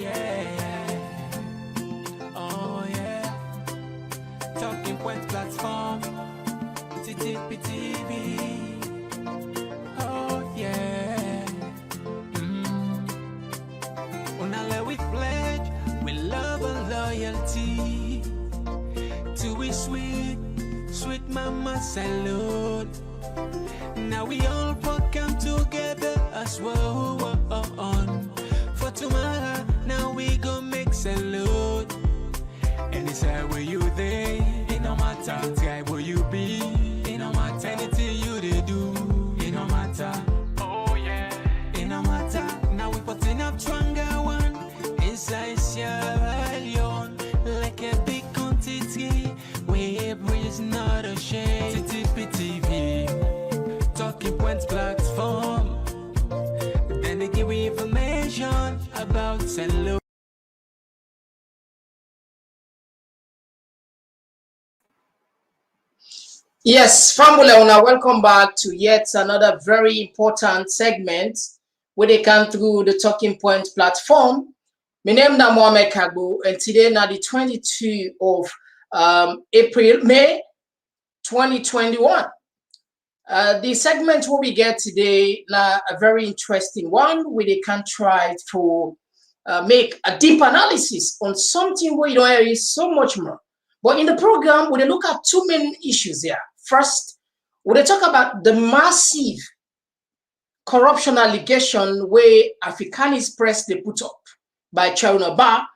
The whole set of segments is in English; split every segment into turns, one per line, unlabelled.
yeah. Oh, yeah. Talking Point platform. TTPTV. Oh, yeah. Unale we pledge, we love and loyalty. To we sweet, sweet mama salute. Now we all come together as well. For tomorrow, now we go make salute. Anytime where you there, it no matter. Anytime where you be, it no matter. Anything you they do, it no matter. Oh yeah, it no matter. Now we putting up stronger one inside Sierra Leone, like a big quantity. We breeze not ashamed. TTPTV, Talking Points platform. Then they give you information about salute.
Yes, family, welcome back to yet another very important segment where they come through the Talking Point platform. My name is Mohamed Kagbo, and today now the 22 of May 2021. The segment where we get today now a very interesting one where they can try to make a deep analysis on something where you don't hear so much more. But in the program, we look at two main issues here. First, we talk about the massive corruption allegation where Africanist press they put up by China Bar,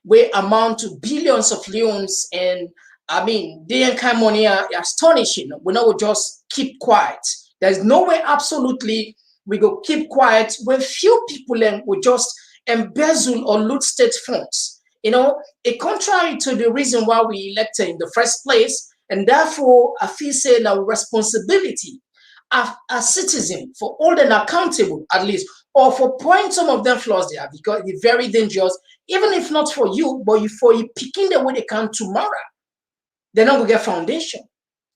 where amount to billions of leons, and I mean, the kind of money are astonishing. We know we just keep quiet. There's no way absolutely we go keep quiet when few people will just embezzle or loot state funds. You know, contrary to the reason why we elected in the first place, and therefore I feel say our responsibility as citizen for hold them accountable at least, or for point some of them flaws there, because it's very dangerous, even if not for you, but for you picking the way they can tomorrow, they're not going to get foundation.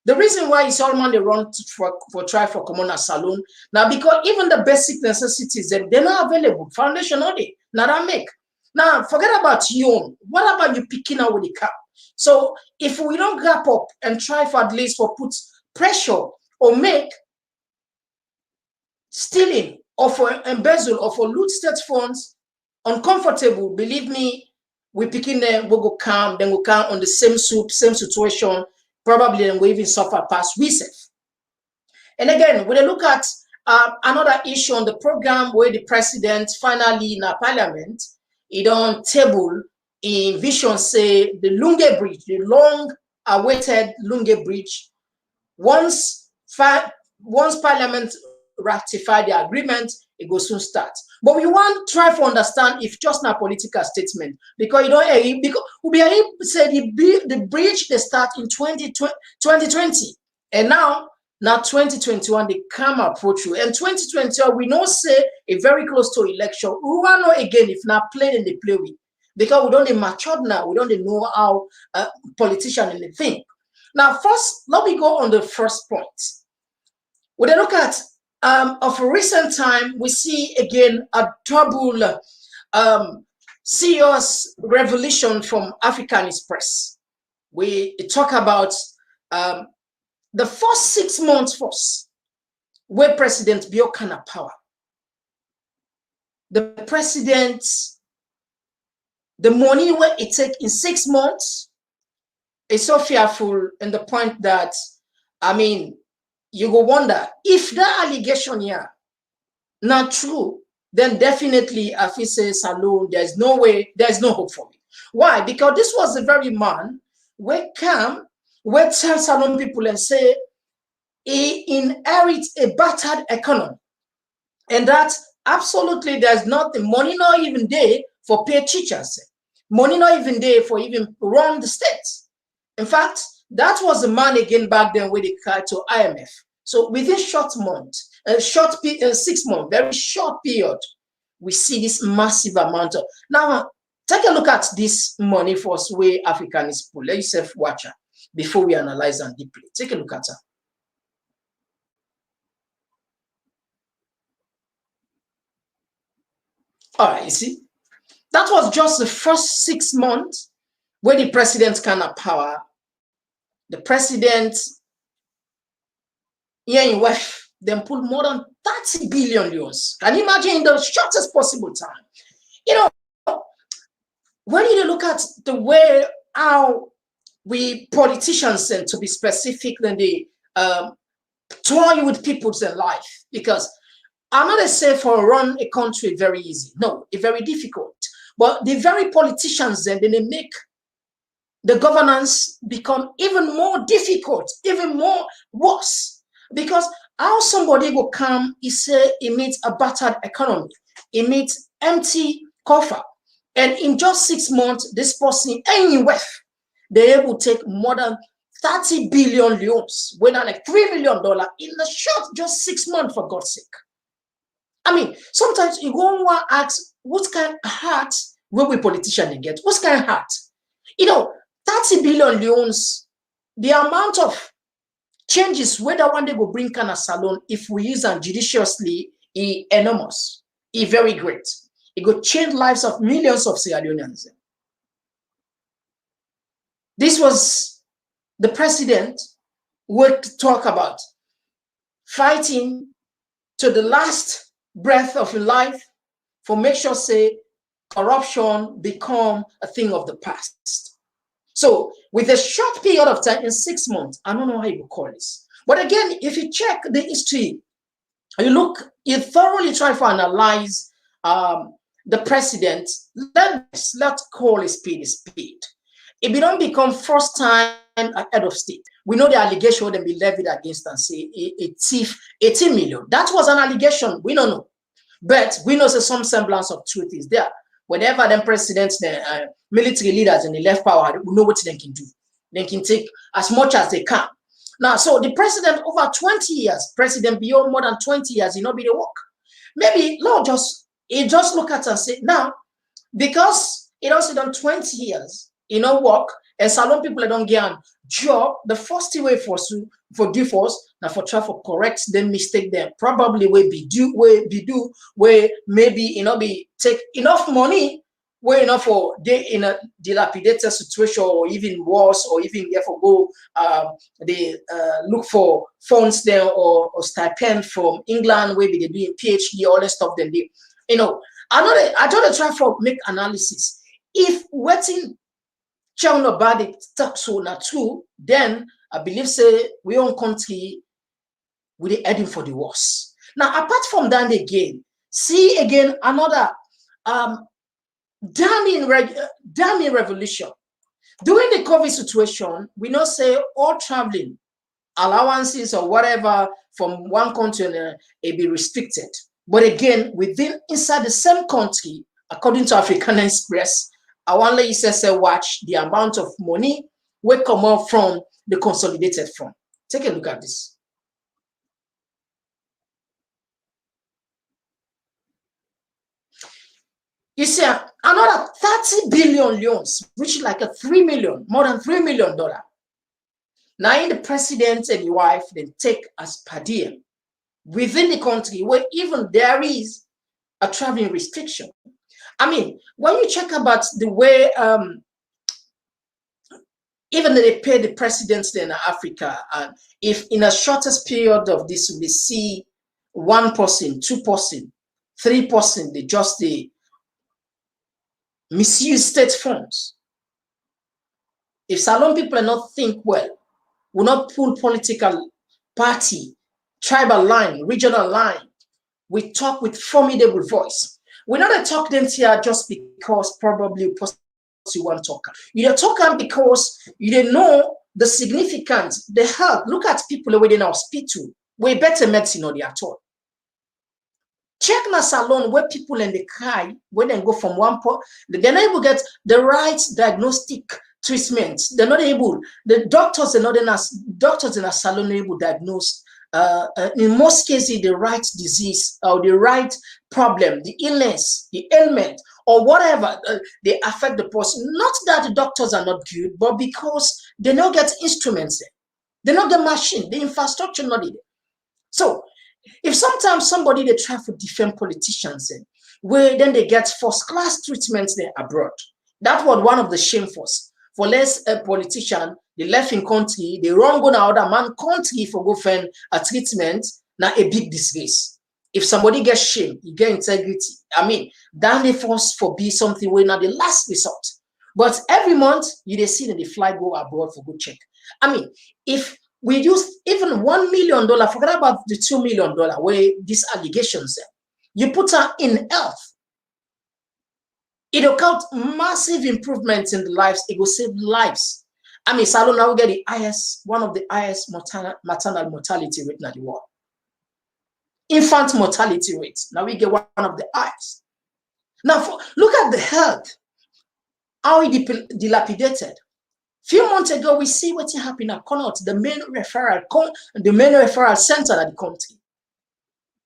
The reason why is all man they run for try for common saloon now, because even the basic necessities they're not available. Foundation are they? Now that make. Now forget about you. What about you picking out with the cap? So if we don't gap up and try for at least for put pressure or make stealing or for embezzle or for loot state funds uncomfortable, believe me, we picking them, we'll go calm, then we'll come on the same situation, probably, and we even suffer past reset. And again, when they look at another issue on the program where the president finally in our parliament, he don't table in vision say the Lungi Bridge, the long-awaited Lungi Bridge, once parliament ratify the agreement, it will soon start. But we want to try to understand if just not political statement, because you don't because we are able to say the bridge they start in 2020, and now 2021 they come approach you, and 2021 we know say a very close to election. We want to know again if not play in the play with, because we don't mature now, we don't know how politicians and think. Now first, let me go on the first point. When they look at of recent time, we see again a double serious revolution from Africanist press. We talk about the first 6 months first, where President Biokana power. The president, the money where it take in 6 months is so fearful, and the point that, I mean, you go wonder if that allegation here not true, then definitely if he says alone, there's no way, there's no hope for me. Why? Because this was the very man where come, where tell salon people and say he inherits a battered economy, and that absolutely there's not the money not even there for pay teachers, money not even there for even run the states. In fact, that was the man again back then when they cried to IMF. So within short 6 months, very short period, we see this massive amount of. Now, take a look at this money for us way Africanist pool. Let yourself watch it before we analyze and deeply. Take a look at it. All right, you see. That was just the first 6 months where the president kind of power. The president here in West, then pulled more than 30 billion euros. Can you imagine in the shortest possible time? You know, when you look at the way how we politicians, and to be specific, then they toy with people's life, because I'm not say for run a country very easy. No, it's very difficult. But the very politicians then they make the governance become even more difficult, even more worse. Because how somebody will come, he say he meets a battered economy, he meets empty coffer, and in just 6 months, this person anywhere they're able to take more than 30 billion euros, when like $3 million in the short just 6 months, for God's sake. I mean, sometimes you go and ask, what kind of heart will we politicians get? What kind of heart? You know, 30 billion loans, the amount of changes whether one day will bring kind of salon, if we use them judiciously, is enormous, is very great. It could change lives of millions of Sierra Leoneans. This was the president would talk about fighting to the last breath of your life for make sure say corruption become a thing of the past. So with a short period of time, in 6 months, I don't know how you would call this. But again, if you check the history, you thoroughly try to analyze the president, let's call a spade a spade. If it don't become first time head of state, we know the allegation would be levied against and say a thief 18 million. That was an allegation. We don't know. But we know some semblance of truth is there. Whenever them presidents, the military leaders and the left power, we know what they can do. They can take as much as they can. Now, so the president over 20 years, president beyond more than 20 years, he not be the work. Maybe Lord just look at and say, now, because it also done 20 years, you know, work, and salon people don't get a job, the first way for do force, now for try for correct them mistake them, probably will be do where maybe you know be take enough money where enough for they in a dilapidated situation, or even worse, or even therefore go they look for funds there, or stipend from England where they doing PhD, all that stuff. Then they, you know, I don't try for make analysis. If waiting Chow about it talk so not true, then I believe say we own country with the heading for the worst. Now, apart from that, again, see again another damning revolution. During the COVID situation, we not say all traveling allowances or whatever from one country it be restricted. But again, inside the same country, according to African Express, I want to let you say watch the amount of money will come out from the consolidated fund. Take a look at this. You see, another 30 billion loans, which is like a more than $3 million. Now, in the president and your wife, they take as per diem within the country where even there is a traveling restriction. I mean, when you check about the way even they pay the presidents in Africa, and if in a shortest period of this we see 1%, 2%, 3%, they just misuse state funds. If Salon people are not think well, will not pull political party, tribal line, regional line, we talk with formidable voice. We not talk them here just because probably you want to talk. You don't talk because you don't know the significance, the health. Look at people within our hospital. We better medicine or they at all. Check na salon where people in the cry when they go from one point, they're not able to get the right diagnostic treatment. They're not able. The doctors are not in a salon able to diagnose. In most cases, the right disease or the right problem, the illness, the ailment, or whatever, they affect the person. Not that the doctors are not good, but because they don't get instruments there. They not the machine, the infrastructure not there. So, if sometimes somebody they try to defend politicians, where then they get first-class treatments there abroad. That was one of the shameful's. For less a politician, they left in country, they run go now other man country for go find a treatment, now a big disgrace. If somebody gets shame, you get integrity. I mean, then they force for be something where now the last resort. But every month, you they see that they fly go abroad for good check. I mean, if we use even $1 million, forget about the $2 million where these allegations are, you put her in health. It'll count massive improvements in the lives. It will save lives. I mean, Salon now get the highest, one of the highest maternal mortality rate in the world. Infant mortality rate. Now we get one of the highest. Now, look at the health. How it dilapidated. Few months ago, we see what happened at Connaught, the main referral center of the country.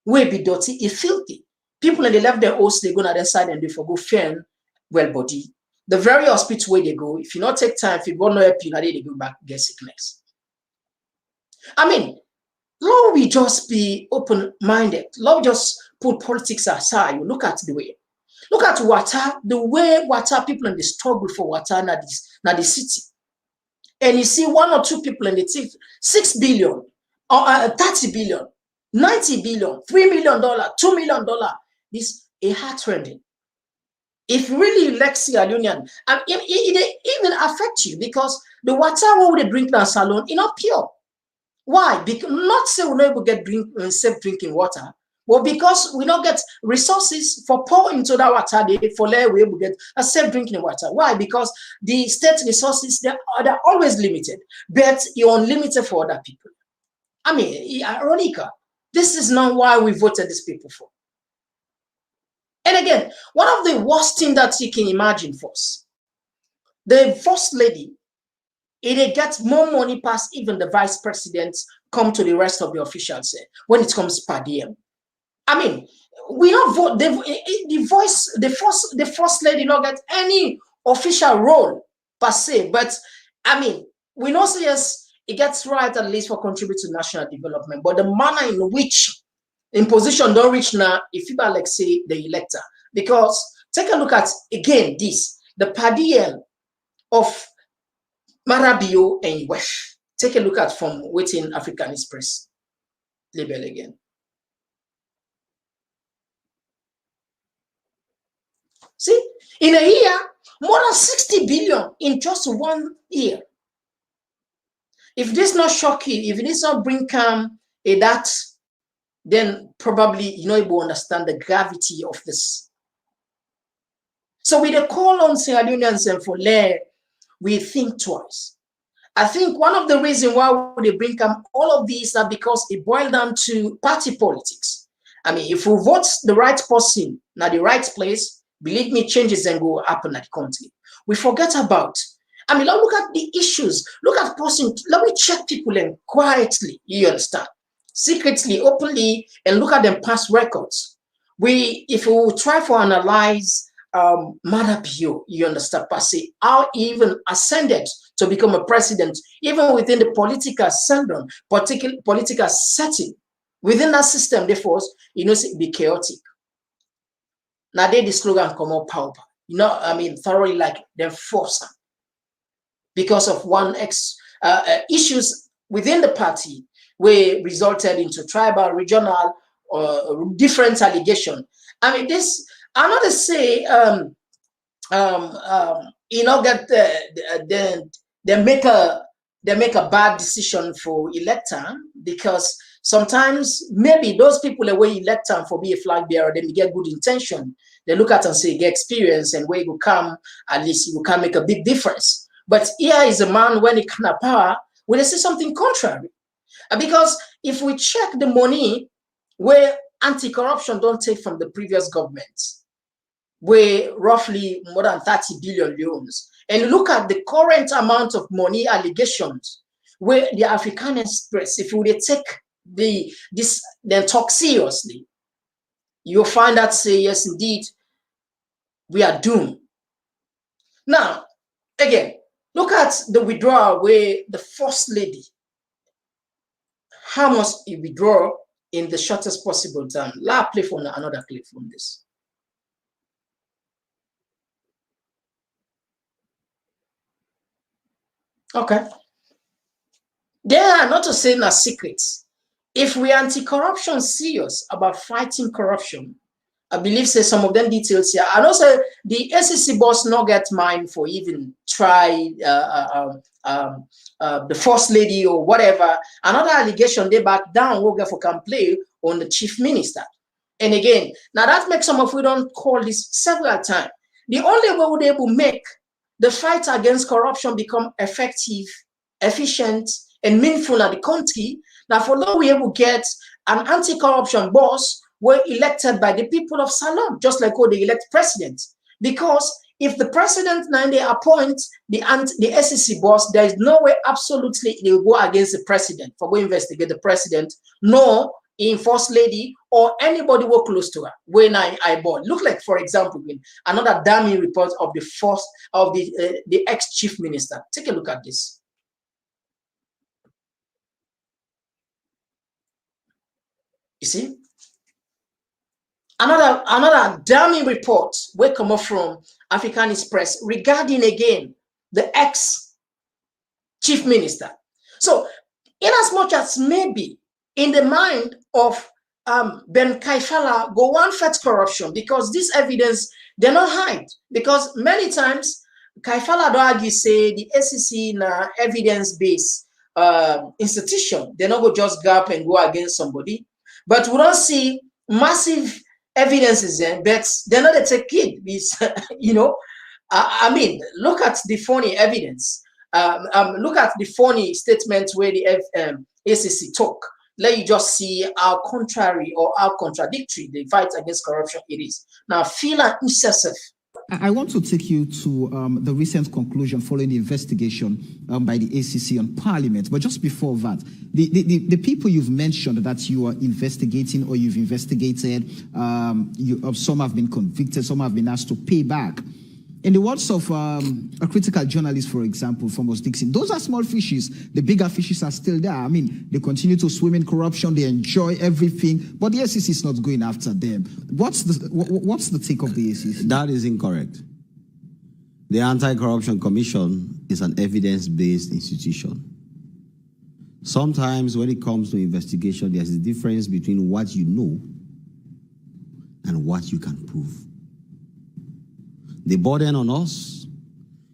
Where be dirty, it's filthy. People and they left their house, they go on the side and they for go fair well body. The very hospital where they go, if you not take time, if you go no help you, they go back get sickness. I mean, Lord, we just be open-minded. Lord, just put politics aside. You look at the way. Look at water, the way water people in the struggle for water na the city. And you see one or two people in the city, 6 billion, or 30 billion, 90 billion, $3 million, $2 million. This a heart-rending. If really you like Leoneans, and it even affect you because the water what they drink in a salon is not pure. Why? Because not say we not able to get safe drinking water, but because we don't get resources for pour into that water, for let we able to get a safe drinking water. Why? Because the state resources they're always limited, but you're unlimited for other people. I mean, ironical. This is not why we voted these people for. And again, one of the worst things that you can imagine for us, the first lady, it gets more money past even the vice presidents come to the rest of the officials when it comes per diem. I mean, we don't vote. The first lady not get any official role per se, but I mean, we know say yes, it gets right at least for contributing to national development, but the manner in which in position don't reach now, if you like say the elector, because take a look at again this the per diem of Marabio and West. Take a look at from within African Express label again. See, in a year, more than 60 billion in just 1 year. If this not shocking, if this not bring calm a that, then probably you know you will understand the gravity of this. So with a call on Leoneans and for Lair, we think twice. I think one of the reasons why they bring up all of these are because it boils down to party politics. I mean, if we vote the right person at the right place, believe me, changes then go happen at the country. We forget about, I mean, look at the issues. Look at person, let me check people in quietly, you understand? Secretly, openly, and look at them past records. If we try to analyze Marabio, you understand, per se, how he even ascended to become a president, even within the political syndrome, political setting, within that system, therefore, you know, it be chaotic. Now they the slogan come up power. You know, I mean, thoroughly like them force them because of one issues within the party where resulted into tribal, regional, or different allegation. I mean, this I'm not to say you know that they make a bad decision for elector because sometimes maybe those people that way elect them for be a flag bearer, they may get good intention. They look at and say get experience and where you come, at least you can make a big difference. But here is a man when he can power, when they say something contrary. Because if we check the money where anti-corruption don't take from the previous government, where roughly more than 30 billion loans, and look at the current amount of money allegations, where the African Express, if we take then talk seriously, you'll find that say yes, indeed, we are doomed. Now, again, look at the withdrawal where the first lady, how much you withdraw in the shortest possible time. Let's play for another clip from this. Okay. There are not to say no secrets. If we anti-corruption serious about fighting corruption, I believe say some of them details here. And also the SEC boss not get mine for even try the first lady or whatever. Another allegation they back down will get for complaint on the chief minister. And again, now that makes some of we don't call this several times. The only way we're able to make the fight against corruption become effective, efficient, and meaningful at the country. Now, for now, we able to get an anti-corruption boss were elected by the people of Salem, just like how they elect president. Because if the president now they appoint the SEC boss, there is no way absolutely they will go against the president for go investigate the president, nor in first lady or anybody who close to her. When I bought, look like for example, another damning report of the first of the ex-chief minister. Take a look at this. You see, another damning report will come up from African Express regarding again the ex-chief minister. So, in as much as maybe in the mind of Ben Kaifala go one fight corruption because this evidence they not hide, because many times Kaifala do argue say the SEC na evidence-based institution, they not go just gap and go against somebody, but we don't see massive evidences there, but they're not a take it. You know, I mean, look at the phony evidence. Look at the phony statement where the SEC talk. Let you just see how contrary or how contradictory the fight against corruption it is. Now, feel an excessive.
I want to take you to the recent conclusion following the investigation by the ACC on Parliament. But just before that, the people you've mentioned that you are investigating or you've investigated, some have been convicted, some have been asked to pay back. In the words of a critical journalist, for example, Thomas Dixon, those are small fishes. The bigger fishes are still there. I mean, they continue to swim in corruption. They enjoy everything. But the SEC is not going after them. What's the take of the SEC?
That is incorrect. The Anti-Corruption Commission is an evidence-based institution. Sometimes when it comes to investigation, there's a difference between what you know and what you can prove. The burden on us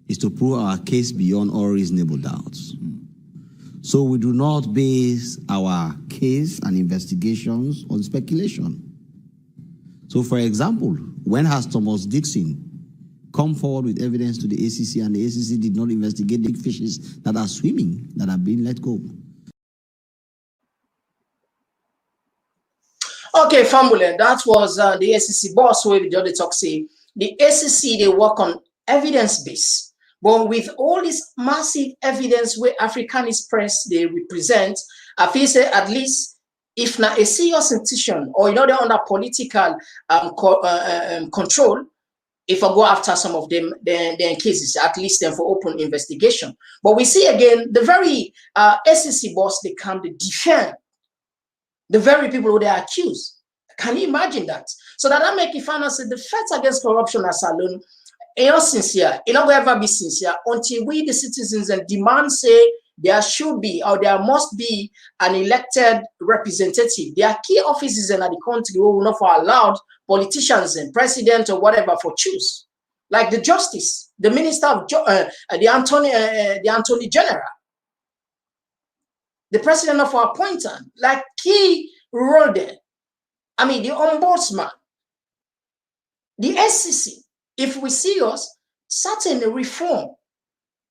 is to prove our case beyond all reasonable doubts. So we do not base our case and investigations on speculation. So for example, when has Thomas Dixon come forward with evidence to the ACC and the ACC did not investigate the fishes that are swimming, that are being let go?
Okay, Fambule, that was the SEC boss where the other talk say. The SEC, they work on evidence base. But with all this massive evidence where African Express they represent, I feel say at least if not a serious institution or they're under political control, if I go after some of them, then cases, at least then for open investigation. But we see again the very SEC boss, they come to defend the very people who they are accused. Can you imagine that? So that make it find say the fight against corruption as alone, not sincere, it not ever be sincere until we the citizens and demand say there should be or there must be an elected representative. There are key offices in the country who will not for allowed politicians and president or whatever for choose, like the justice, the minister of the attorney general, the president of our appointment, like key role there. I mean, the ombudsman, the SEC, if we serious, certain reform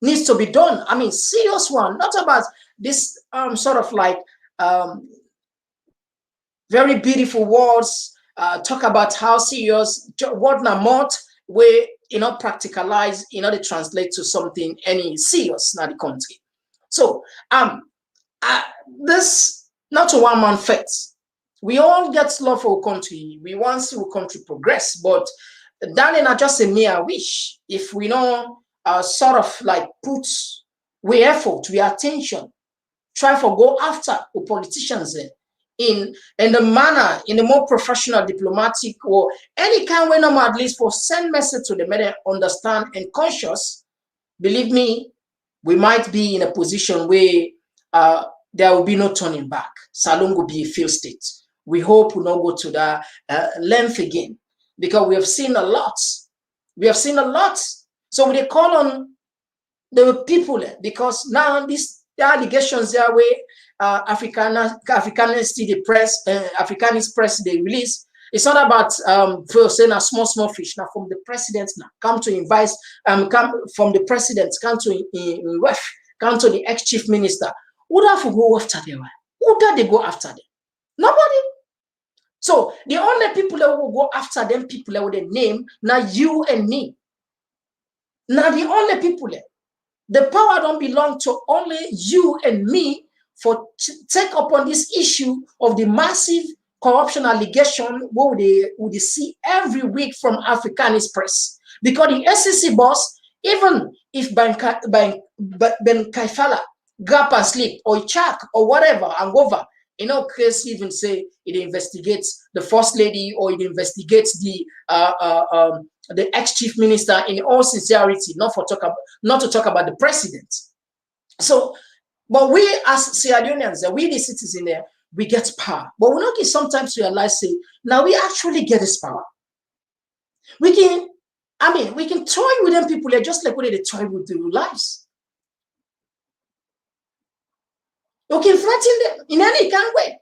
needs to be done. I mean, serious one, not about this sort of like very beautiful words, talk about how serious, what not, where, practicalize, they translate to something, any serious in the country. So, this, not a one-man fight. We all get love for our country. We want to see our country progress, but that is not just a mere wish. If we don't sort of like put we effort, we attention, try to go after our politicians in the manner, in a more professional, diplomatic, or any kind way, at least for send message to them, they understand and conscious. Believe me, we might be in a position where there will be no turning back. Salone will be a failed state. We hope we'll not go to that length again, because we have seen a lot. We have seen a lot. So we call on the people, because now the allegations there where Africanist the press, Africanist press they release. It's not about first saying a small fish. Now from the president now come to invite come from the president come to the ex-chief minister. Who have to go after them? Who do they go after them? Nobody. So the only people that will go after them, people that with a name, now you and me. Now the only people there. The power don't belong to only you and me for take upon this issue of the massive corruption allegation what they see every week from Africanist press. Because the SEC boss, even if Ben Kaifala grab and sleep or check or whatever and go over, in no case even say it investigates the first lady or it investigates the ex-chief minister in all sincerity, not to talk about the president. So, but we as Leoneans, we the citizens there, we get power. But we not sometimes realize, say, now we actually get this power. We can toy with them people there just like what they toy with their lives. We can threaten them in any kind of way.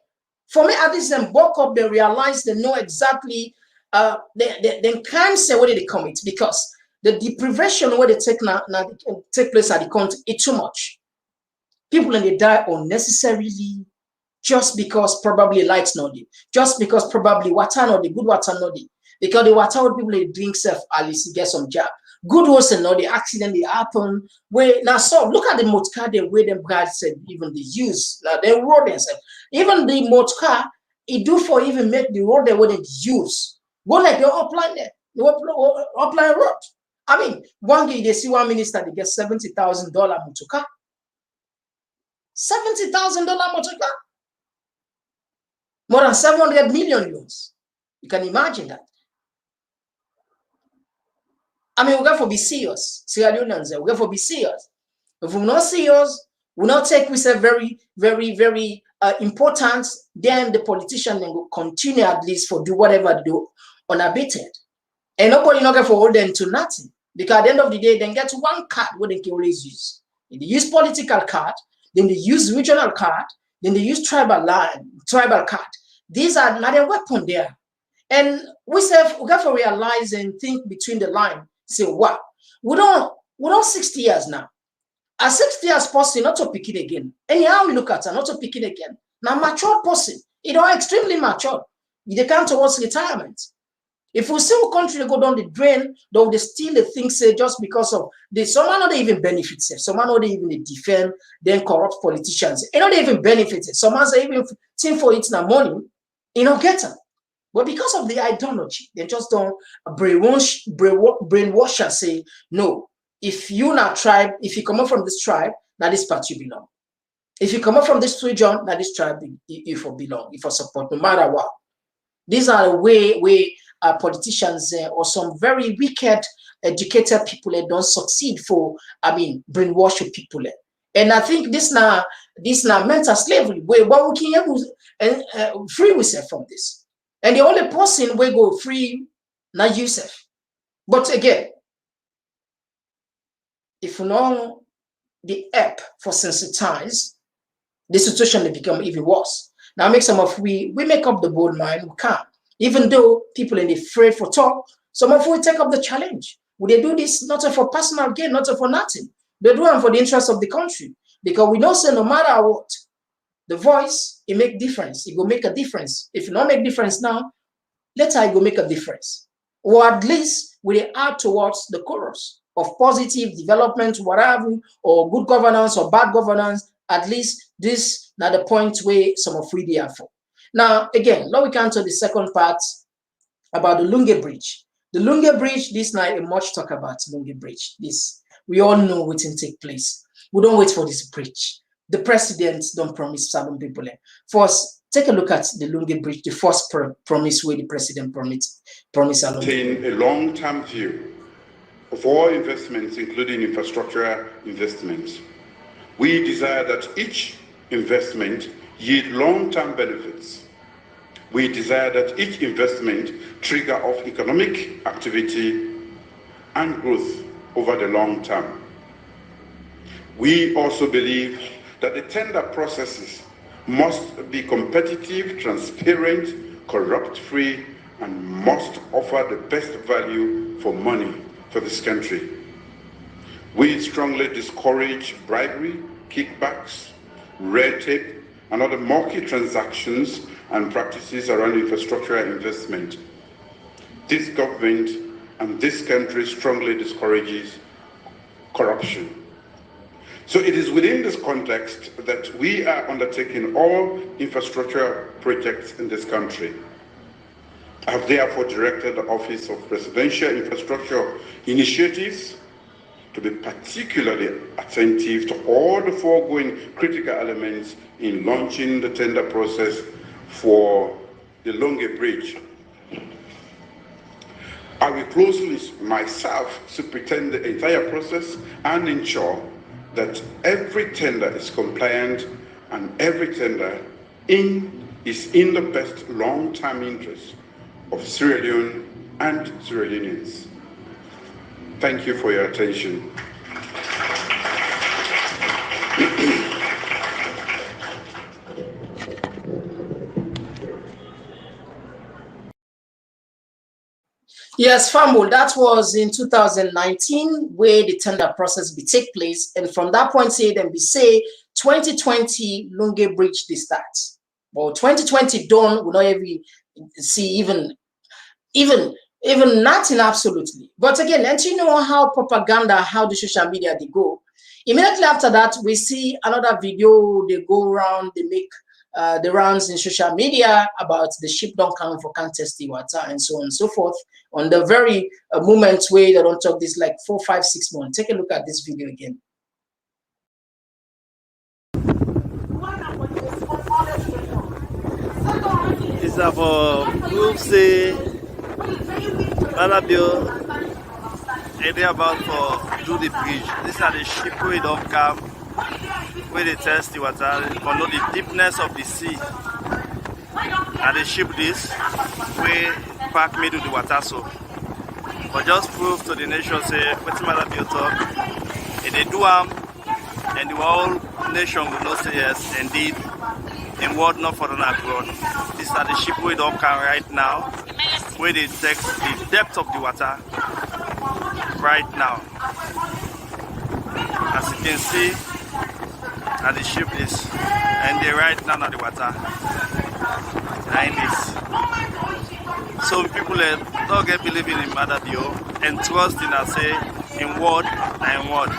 For me, at least them buck up, they realize they know exactly they can't say what they commit, because the deprivation where they take place at the country is too much. People and they die unnecessarily just because probably lights not there, just because probably water not there, good water not there. Because the water people they drink self at least get some job. Good was not the accident they happen. Where now so look at the motor the way them guys said even the use now they road themselves. Even the motor it do for even make the road they wouldn't use. Go like the upline there, the upline road. I mean, one day they see one minister they get $70,000 motor car. $70,000 motor car. More than 700 million euros. You can imagine that. I mean, we got to be serious. Sierra Leoneans, we got to be serious. If we're not serious, we not take we say very, very, very important, then the politician then will continue at least for do whatever they do unabated. And nobody not going to hold them to nothing. Because at the end of the day, they get one card what they can always use. They use political card, then they use regional card, then they use tribal card. These are not a weapon there. And we got to realize and think between the line. Say, wow, we don't 60 years now. At 60 years person, not to pick it again. Anyhow we look at it, not to pick it again. Now mature person, it are extremely mature. They come towards retirement. If we see a country go down the drain, though they steal the things say just because of this, someone not even benefits it, someone not even defend then corrupt politicians. They don't even benefit it. Someone say even think for it now money, you know, get them. But because of the ideology, they just don't brainwash and say, no, if you not tribe, if you come up from this tribe, that this part you belong. If you come up from this region, that this tribe you for belong, you for support, no matter what. These are the way politicians or some very wicked, educated people don't succeed for, brainwash people. And I think this now mental slavery, where what we can able free ourselves from this. And the only person will go free, not yourself. But again, if you know the app for sensitize, the situation will become even worse. Now, make some of we make up the bold mind, we can't. Even though people are afraid for talk, some of we take up the challenge. Would they do this not for personal gain, not for nothing? They do it for the interest of the country. Because we know say no matter what, the voice, it make difference. It will make a difference. If you not make difference now, later it will make a difference. Or at least we add towards the chorus of positive development, whatever, or good governance or bad governance. At least this now the point where some of we are for. Now, again, now we come to the second part about the Lungi Bridge. The Lungi Bridge, this night, much talk about Lungi Bridge. This, we all know what can take place. We don't wait for this bridge. The president don't promise some people. First, take a look at the Lungi Bridge, the first promise where the president promised.
Maintain a long-term view of all investments, including infrastructure investments. We desire that each investment yield long-term benefits. We desire that each investment trigger off economic activity and growth over the long term. We also believe that the tender processes must be competitive, transparent, corrupt-free, and must offer the best value for money for this country. We strongly discourage bribery, kickbacks, red tape, and other murky transactions and practices around infrastructural investment. This government and this country strongly discourages corruption. So it is within this context that we are undertaking all infrastructure projects in this country. I have therefore directed the Office of Presidential Infrastructure Initiatives to be particularly attentive to all the foregoing critical elements in launching the tender process for the Lungi Bridge. I will closely myself superintend the entire process and ensure that every tender is compliant and every tender is in the best long-term interest of Sierra Leone and Sierra Leoneans. Thank you for your attention.
Yes, Famul, that was in 2019 where the tender process be take place. And from that point, say then we say 2020 Lungi Bridge the start. Well, 2020 done, we not even see even nothing absolutely. But again, and you know how propaganda, how the social media they go. Immediately after that, we see another video, they go around, they make the rounds in social media about the ship don't come for contest the water and so on and so forth. On the very moment where they don't talk this like 4, 5, 6 months. Take a look at this video again.
It's about group say Alabio and they about for do the bridge. These are the ship where it don't come, where they test the water, for know the deepness of the sea. And they ship this where park middle the water so. But just prove to the nation say what's Alabio talk. If they do and the whole nation will not say yes, indeed. In word not for the abroad. These are the ship we don't come right now, where they take the depth of the water right now. As you can see, and the ship is, and they right now at the water. Behind this. So people don't get believing in Madabio and trust in us say in word and word.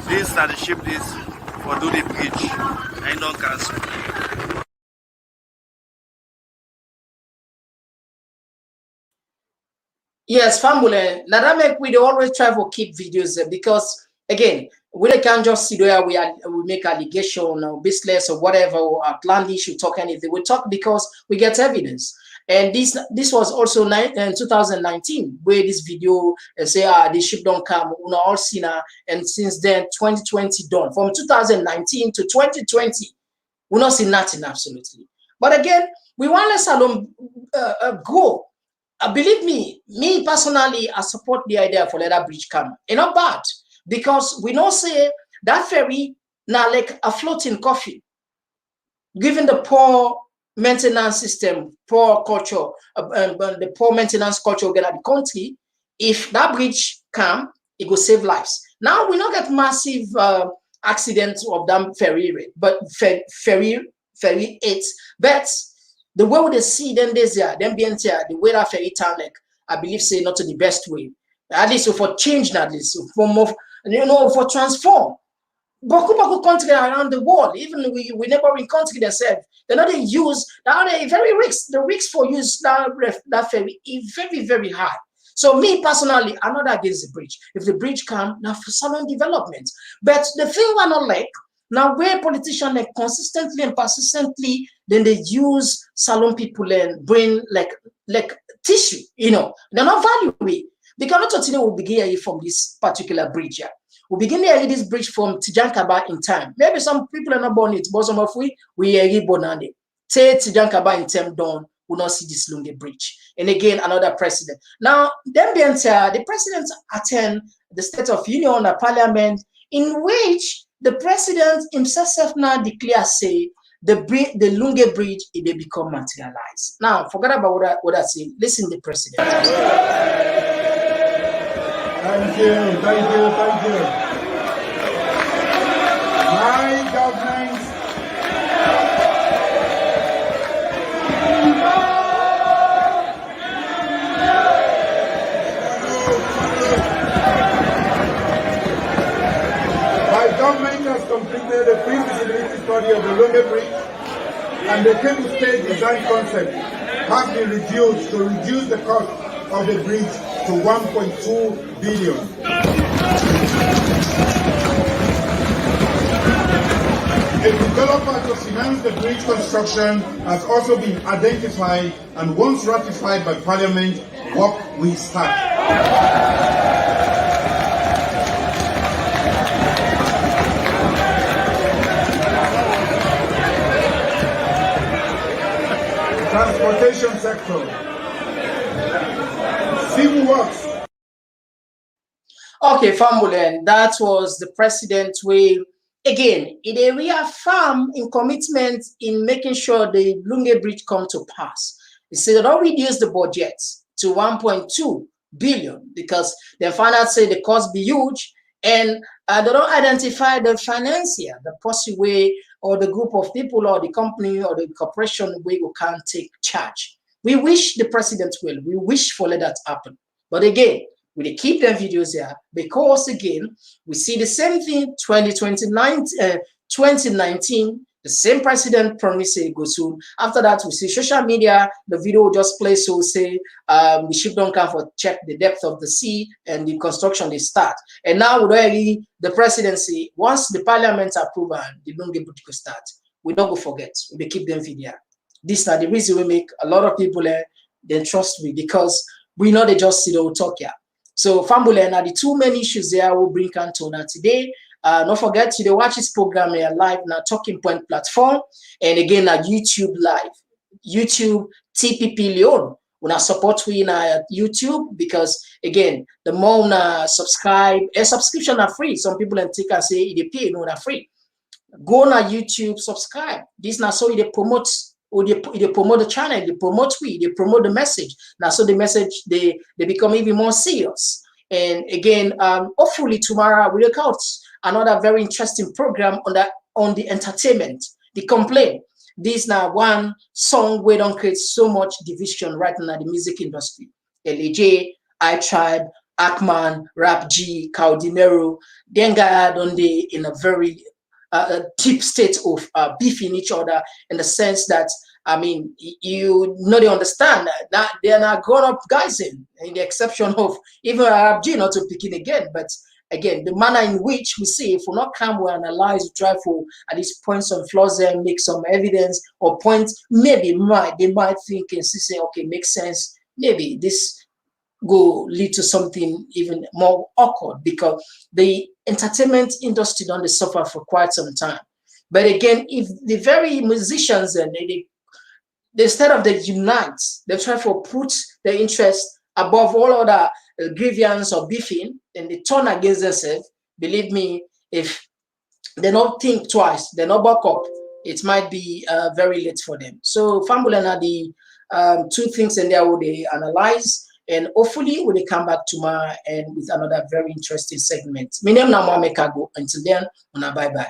These are the ship this for do the bridge and don't cancel.
Yes, family. Now that make we always try to keep videos because again, we can't just sit there we make allegation or business or whatever or outlandish we talk anything. We talk because we get evidence. And this was also in 2019 where this video say the ship don't come, we know all seen and since then 2020 done. From 2019 to 2020, we not see nothing absolutely. But again, we want let Salom go. Believe me personally, I support the idea for let that bridge come. It's not bad because we don't say that ferry now like a floating coffin. Given the poor maintenance system, poor culture, the poor maintenance culture get at the country, if that bridge come, it will save lives. Now we don't get massive accidents of them ferry rate, but ferry 8, but the way they see them this year, them being here, the way that ferry town like I believe say not to the best way. At least for change, at least for more, for transform. Boku country around the world, even we neighboring country themselves, they know they use now they very risks. The risks for use that ferry is very, very high. So me personally, I'm not against the bridge. If the bridge come, now for salon development. But the thing we're not like now where politicians like consistently and persistently then they use salon people and bring like tissue, they're not valuing. Because not today will begin from this particular bridge here. We begin to read this bridge from Tijankaba in time. Maybe some people are not born it, but some of we read Bonande. Say Tijankaba in time done, will not see this Lungi Bridge. And again, another president. Now, then the president attend the State of Union, the Parliament, in which the president himself now declares, say, the Lungi Bridge, it they become materialized. Now, forget about what I say. Listen to the president.
Thank you. My government has completed a pre-feasibility study of the Lungi Bridge, and the cable state design concept has been reduced to reduce the cost of the bridge to 1.2 billion. A developer to finance the bridge construction has also been identified, and once ratified by Parliament, work will start. Transportation sector. Civil works.
Okay, Fambulen, that was the president's way. Again, it reaffirmed in commitment in making sure the Lungi Bridge come to pass. He said don't reduce the budget to 1.2 billion because the finance say the cost be huge, and they don't identify the financier, the possible way, or the group of people or the company or the corporation where you can't take charge. We wish the president will. We wish for let that happen. But again, we keep them videos here because again, we see the same thing 2019, the same president promised it go soon. After that, we see social media, the video just play so say the ship don't come for check the depth of the sea and the construction they start. And now already the presidency, once the parliament approve and the Lungi Bridge to start, we don't go forget. We keep them video. This is the reason we make a lot of people then trust me because we know they just see the talk here. So Fambule, now the two main issues there will bring Cantona today. Don't forget to watch this program here live on Talking Point platform, and again at YouTube live, YouTube TPP Leon. When support we in YouTube because again, the more we subscribe, a subscription are free. Some people and take and say they pay, no, they're free. Go on YouTube, subscribe. This now so it promotes. Or they promote the channel, they promote they promote the message. Now, so the message they become even more serious. And again, hopefully tomorrow we look out another very interesting program on the entertainment, the complaint. This now one song we don't create so much division right now in the music industry. LAJ, I Tribe, Akman, Rap G, Caudinero, then got on the in a very deep state of beefing each other in the sense that, I mean, you know, they understand that they are not grown-up guys in the exception of even Arab G not to pick in again. But again, the manner in which we see, if we not come, we analyze, we try for at least point some flaws and make some evidence or points, maybe they might think and say, okay, makes sense. Maybe this go lead to something even more awkward because the entertainment industry don't suffer for quite some time. But again, if the very musicians and they instead of they unite, they try to put their interest above all other grievance or beefing, and they turn against themselves. Believe me, if they don't think twice, they not back up, it might be very late for them. So Fambulen are the two things in there where they analyze. And hopefully, when they come back tomorrow and with another very interesting segment. My name is Mohamed Kago. Until then, bye bye.